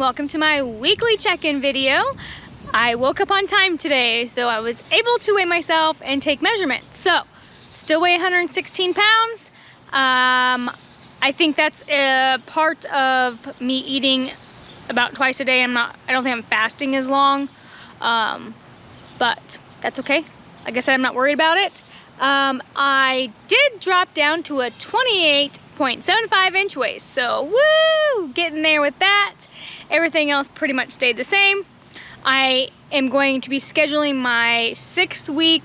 welcome to my weekly check-in video. I woke up on time today, so I was able to weigh myself and take measurements. So, still weigh 116 pounds. I think that's a part of me eating about twice a day. I don't think I'm fasting as long, but that's okay. Like I said, I'm not worried about it. I did drop down to a 28.75 inch waist, so woo, getting there with that. Everything else pretty much stayed the same. I am going to be scheduling my 6th week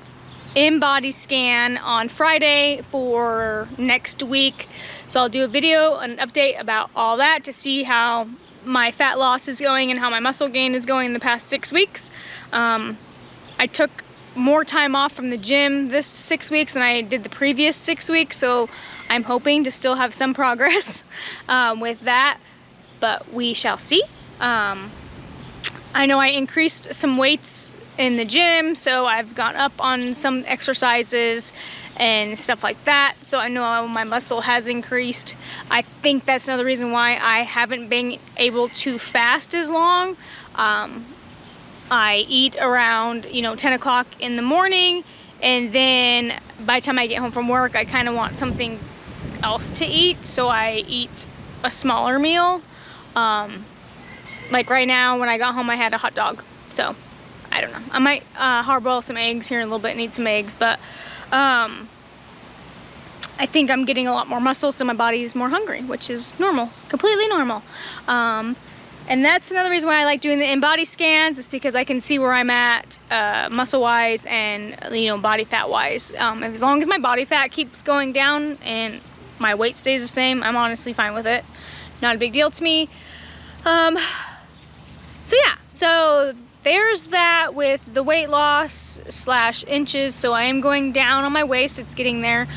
in-body scan on Friday for next week. So I'll do a video, an update about all that to see how my fat loss is going and how my muscle gain is going in the past 6 weeks. I took more time off from the gym this 6 weeks than I did the previous 6 weeks, so I'm hoping to still have some progress with that, but we shall see. I know I increased some weights in the gym, so I've gone up on some exercises and stuff like that, so I know my muscle has increased. I think that's another reason why I haven't been able to fast as long. I eat around 10 o'clock in the morning, and then by the time I get home from work I kind of want something else to eat, so I eat a smaller meal. Like right now when I got home I had a hot dog, so I don't know, I might hard boil some eggs here in a little bit and eat some eggs, but I think I'm getting a lot more muscle, so my body is more hungry, which is normal, completely normal. And that's another reason why I like doing the in-body scans, is because I can see where I'm at muscle-wise and body fat-wise. As long as my body fat keeps going down and my weight stays the same, I'm honestly fine with it. Not a big deal to me. So yeah, so there's that with the weight loss / inches. So I am going down on my waist, it's getting there.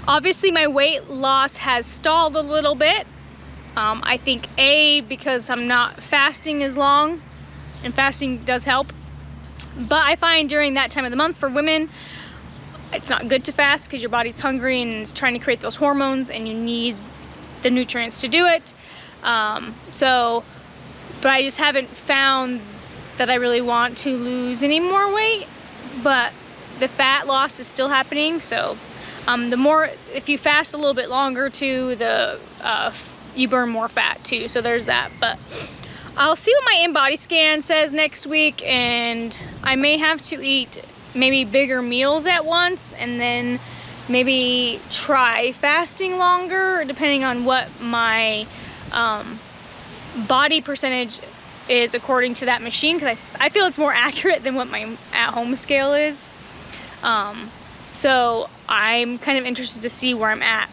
Obviously my weight loss has stalled a little bit. I think because I'm not fasting as long, and fasting does help, but I find during that time of the month for women it's not good to fast because your body's hungry and is trying to create those hormones and you need the nutrients to do it. But I just haven't found that I really want to lose any more weight, but the fat loss is still happening. So if you fast a little bit longer too, you burn more fat too, so there's that. But I'll see what my in-body scan says next week, and I may have to eat maybe bigger meals at once and then maybe try fasting longer, depending on what my body percentage is according to that machine, because I feel it's more accurate than what my at-home scale is. So I'm kind of interested to see where I'm at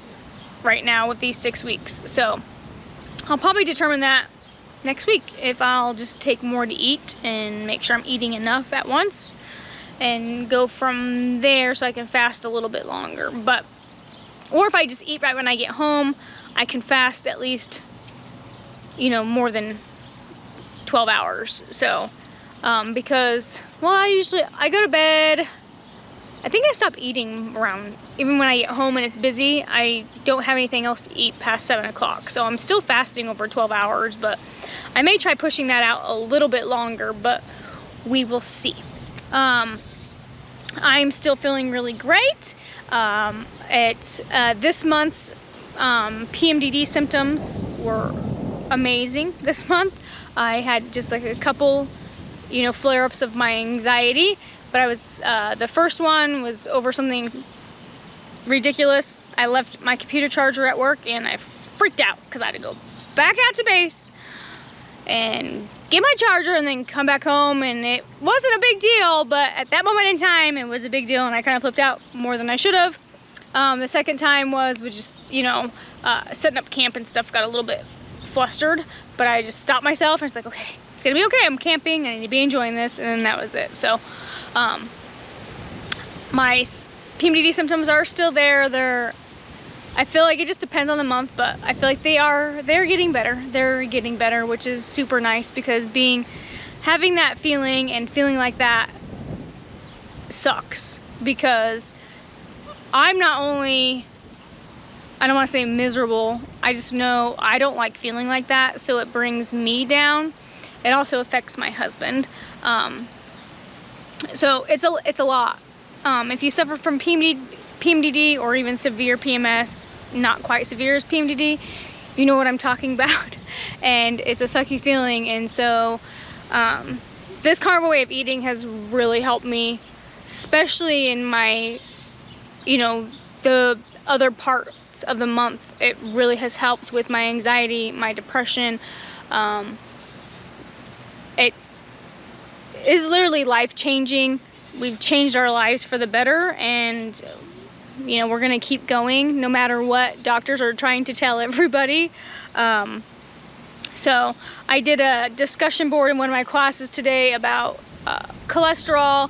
right now with these 6 weeks. So I'll probably determine that next week, if I'll just take more to eat and make sure I'm eating enough at once and go from there so I can fast a little bit longer. Or if I just eat right when I get home, I can fast at least more than 12 hours. So because I go to bed, I think I stop eating around, even when I get home and it's busy, I don't have anything else to eat past 7 o'clock. So I'm still fasting over 12 hours, but I may try pushing that out a little bit longer, but we will see. I'm still feeling really great. This month's PMDD symptoms were amazing this month. I had just like a couple, flare-ups of my anxiety. But the first one was over something ridiculous. I left my computer charger at work and I freaked out because I had to go back out to base and get my charger and then come back home, and it wasn't a big deal, but at that moment in time it was a big deal and I kind of flipped out more than I should have. The second time was just, setting up camp and stuff, got a little bit flustered, but I just stopped myself and it's like, okay, it's gonna be okay, I'm camping, I need to be enjoying this, and then that was it. So my PMDD symptoms are still there. I feel like it just depends on the month, but I feel like they're getting better. They're getting better, which is super nice, because having that feeling and feeling like that sucks, because I'm not only I don't want to say miserable. I just know I don't like feeling like that, so it brings me down. It also affects my husband. So it's a lot. If you suffer from PMDD or even severe PMS, not quite severe as PMDD, you know what I'm talking about. And it's a sucky feeling. And so this carnivore way of eating has really helped me, especially in my, you know, the other parts of the month. It really has helped with my anxiety, my depression. It is literally life-changing. We've changed our lives for the better, and you know, we're gonna keep going no matter what doctors are trying to tell everybody. So I did a discussion board in one of my classes today about cholesterol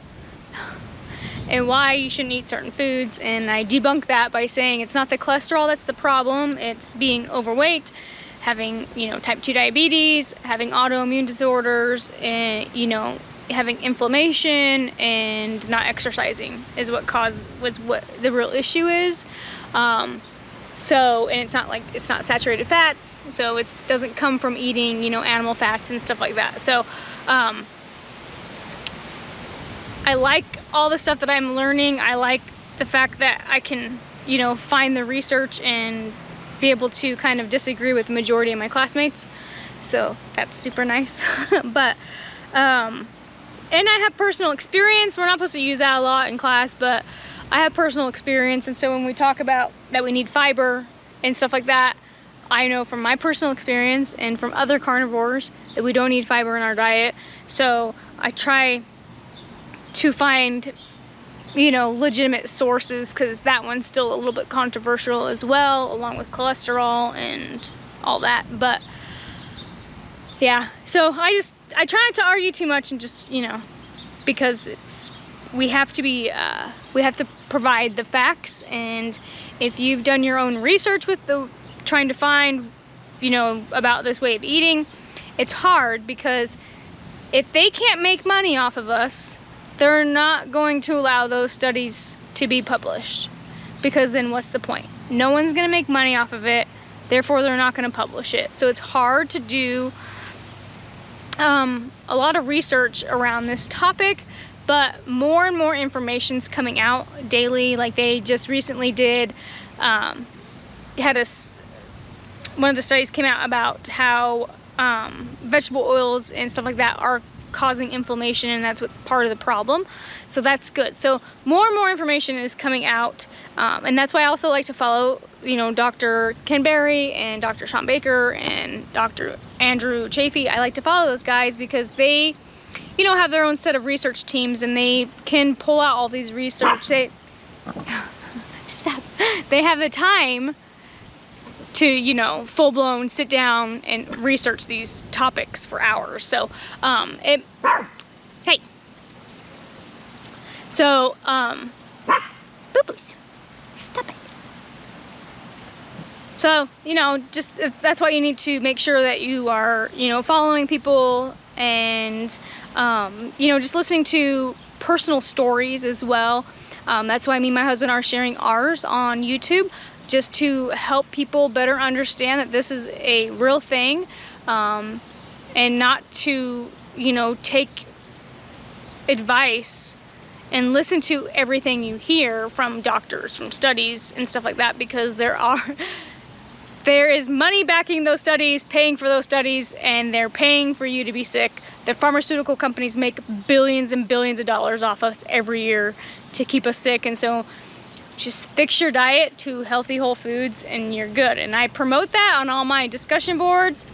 and why you shouldn't eat certain foods, and I debunked that by saying it's not the cholesterol that's the problem, it's being overweight, having, you know, type 2 diabetes, having autoimmune disorders, and, you know, having inflammation and not exercising is what the real issue is. So, and it's not like, it's not saturated fats, so it doesn't come from eating, you know, animal fats and stuff like that. So I like all the stuff that I'm learning. I like the fact that I can, you know, find the research and be able to kind of disagree with the majority of my classmates. So that's super nice. But, and I have personal experience. We're not supposed to use that a lot in class, but I have personal experience. And so when we talk about that we need fiber and stuff like that, I know from my personal experience and from other carnivores that we don't need fiber in our diet. So I try to find, you know, legitimate sources, because that one's still a little bit controversial as well, along with cholesterol and all that. But yeah, so I try not to argue too much, and just, you know, because we have to provide the facts. And if you've done your own research with trying to find, you know, about this way of eating, it's hard, because if they can't make money off of us, they're not going to allow those studies to be published, because then what's the point? No one's gonna make money off of it, therefore they're not gonna publish it. So it's hard to do a lot of research around this topic, but more and more information's coming out daily. Like they just recently did, one of the studies came out about how vegetable oils and stuff like that are causing inflammation, and that's what's part of the problem. So that's good. So more and more information is coming out, and that's why I also like to follow, you know, Dr. Ken Berry and Dr. Sean Baker and Dr. Andrew Chafee. I like to follow those guys because they, you know, have their own set of research teams, and they can pull out all these research. They have the time to, you know, full-blown sit down and research these topics for hours. So hey, so boo-boos, stop it. So, you know, just that's why you need to make sure that you are, you know, following people, and you know, just listening to personal stories as well. That's why me and my husband are sharing ours on YouTube, just to help people better understand that this is a real thing, and not to, you know, take advice and listen to everything you hear from doctors, from studies and stuff like that, because there is money backing those studies, paying for those studies, and they're paying for you to be sick. The pharmaceutical companies make billions and billions of dollars off us every year to keep us sick. And so just fix your diet to healthy whole foods and you're good. And I promote that on all my discussion boards.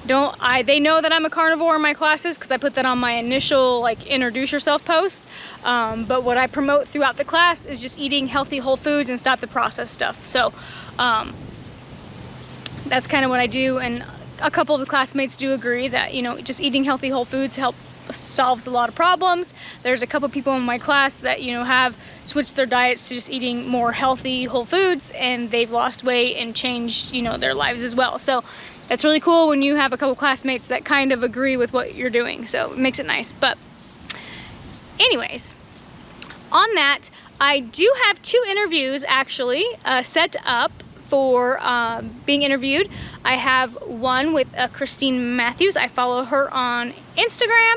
They know that I'm a carnivore in my classes, because I put that on my initial, like, introduce yourself post. But what I promote throughout the class is just eating healthy whole foods and stop the processed stuff. So that's kind of what I do, and a couple of the classmates do agree that, you know, just eating healthy whole foods solves a lot of problems. There's a couple people in my class that, you know, have switched their diets to just eating more healthy whole foods, and they've lost weight and changed, you know, their lives as well. So that's really cool when you have a couple classmates that kind of agree with what you're doing. So it makes it nice. But anyways, on that, I do have 2 interviews actually set up for being interviewed. I have one with Christine Matthews. I follow her on Instagram,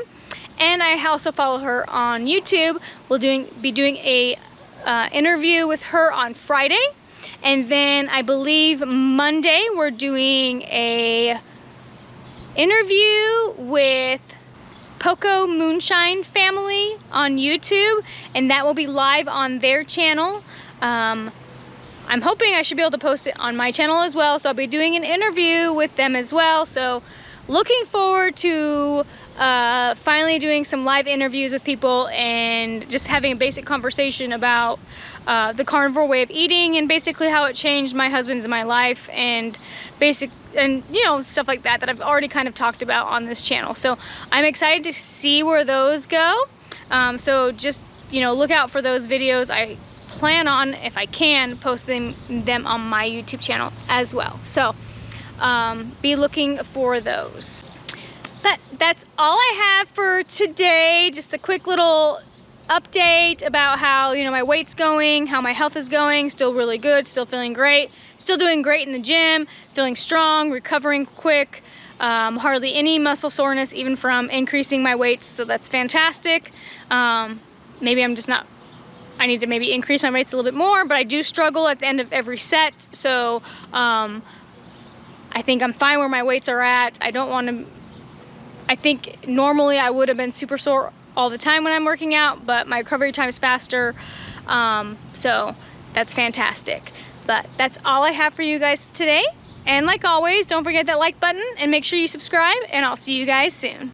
and I also follow her on YouTube. We'll be doing a interview with her on Friday, and then I believe Monday we're doing a interview with Poco Moonshine family on YouTube, and that will be live on their channel. I'm hoping I should be able to post it on my channel as well, so I'll be doing an interview with them as well. So looking forward to finally doing some live interviews with people and just having a basic conversation about the carnivore way of eating and basically how it changed my husband's and my life, and you know, stuff like that I've already kind of talked about on this channel. So I'm excited to see where those go. So just, you know, look out for those videos. I plan on, if I can, posting them on my YouTube channel as well. So be looking for those. But that's all I have for today. Just a quick little update about how, you know, my weight's going, how my health is going. Still really good, still feeling great, still doing great in the gym, feeling strong, recovering quick, hardly any muscle soreness even from increasing my weights, so that's fantastic. Maybe I'm just not, I need to maybe increase my weights a little bit more, but I do struggle at the end of every set, so I think I'm fine where my weights are at. I don't want to, I think normally I would have been super sore all the time when I'm working out, but my recovery time is faster, so that's fantastic. But that's all I have for you guys today, and like always, don't forget that like button and make sure you subscribe, and I'll see you guys soon.